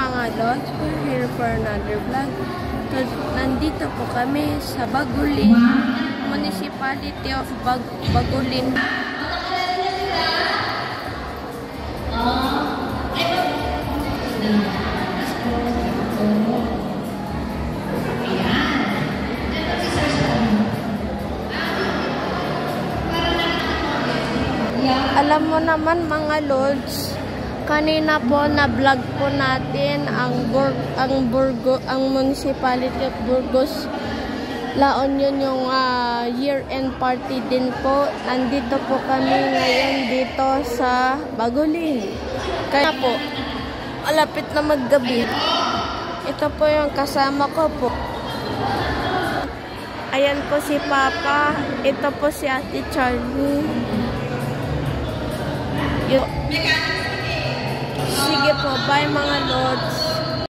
mga lods, we're here for another vlog. Nandito po kami sa Bagulin, Municipality of Bagulin. Alam mo naman mga lods, kanina po na vlog po natin ang Municipality of Burgos La Union, yung year-end party din po. Nandito po kami ngayon dito sa Bagulin. Kaya po, malapit na maggabi. Ito po yung kasama ko po. Ayan po si Papa. Ito po si Ate Charlie. Sige po, bye mga lods.